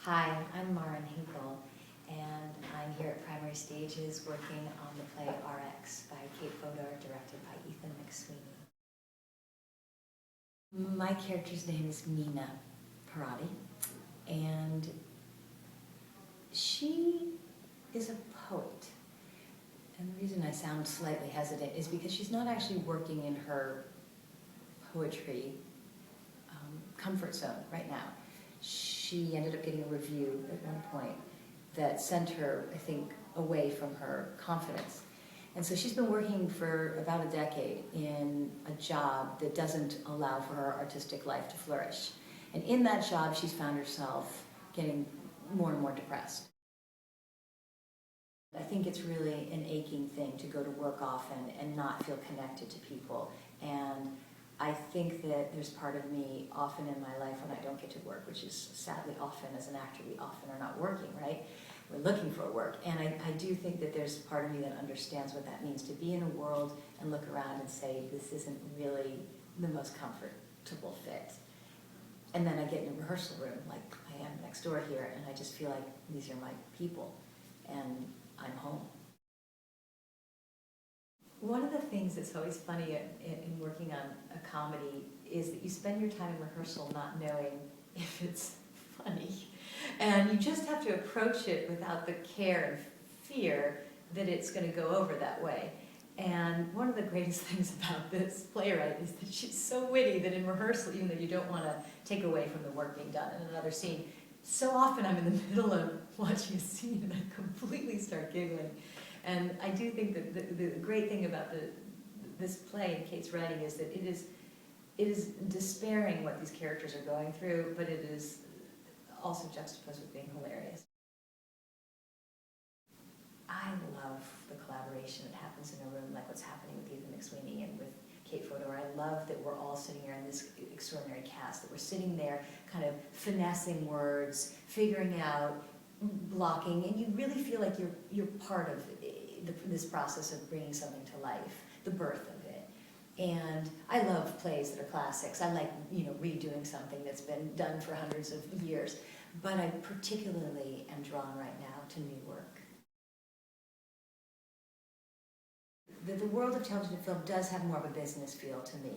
Hi, I'm Marin Hinkle, and I'm here at Primary Stages working on the play RX by Kate Fodor, directed by Ethan McSweeny. My character's name is Meena Pierotti, and she is a poet. And the reason I sound slightly hesitant is because she's not actually working in her poetry comfort zone right now. She ended up getting a review at one point that sent her, I think, away from her confidence. And so she's been working for about a decade in a job that doesn't allow for her artistic life to flourish. And in that job, she's found herself getting more and more depressed. I think it's really an aching thing to go to work often and not feel connected to people. And I think that there's part of me often in my life when I don't get to work, which is sadly often as an actor, we often are not working, right? We're looking for work. And I do think that there's part of me that understands what that means to be in a world and look around and say, this isn't really the most comfortable fit. And then I get in a rehearsal room like I am next door here, and I just feel like these are my people and I'm home. One of the things that's always funny in working on a comedy is that you spend your time in rehearsal not knowing if it's funny. And you just have to approach it without the care and fear that it's going to go over that way. And one of the greatest things about this playwright is that she's so witty that in rehearsal, even though you don't want to take away from the work being done in another scene, so often I'm in the middle of watching a scene and I completely start giggling. And I do think that the great thing about this play and Kate's writing is that it is despairing what these characters are going through, but it is also juxtaposed with being hilarious. I love the collaboration that happens in a room like what's happening with Ethan McSweeny and with Kate Fodor. I love that we're all sitting here in this extraordinary cast, that we're sitting there kind of finessing words, figuring out, blocking, and you really feel like you're part of this process of bringing something to life, the birth of it. And I love plays that are classics. I like, redoing something that's been done for hundreds of years, but I particularly am drawn right now to new work. The world of television and film does have more of a business feel to me,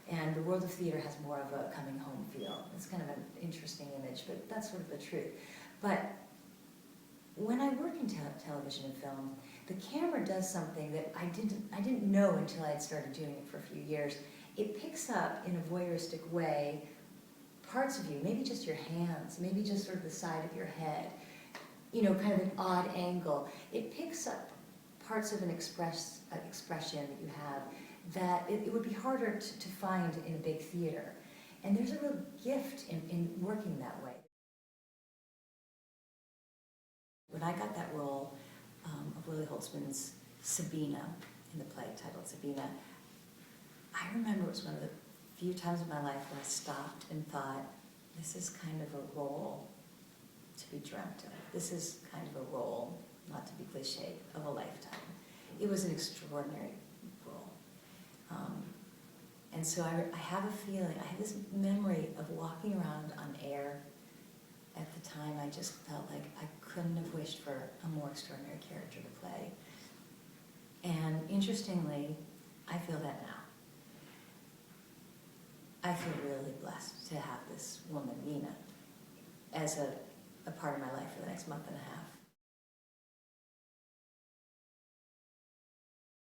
and the world of theater has more of a coming home feel. It's kind of an interesting image, but that's sort of the truth. But when I work in television and film, the camera does something that I didn't know until I had started doing it for a few years. It picks up in a voyeuristic way parts of you, maybe just your hands, maybe just sort of the side of your head, kind of an odd angle. It picks up parts of an expression that you have that it would be harder to find in a big theater. And there's a real gift in working that way. When I got that role of Lily Holtzman's Sabina in the play titled Sabina, I remember it was one of the few times in my life where I stopped and thought, this is kind of a role to be dreamt of. This is kind of a role, not to be cliche, of a lifetime. It was an extraordinary role. And so I have a feeling, I have this memory of walking around on air. At the time, I just felt like I couldn't have wished for a more extraordinary character to play. And interestingly, I feel that now. I feel really blessed to have this woman, Meena, as a part of my life for the next month and a half.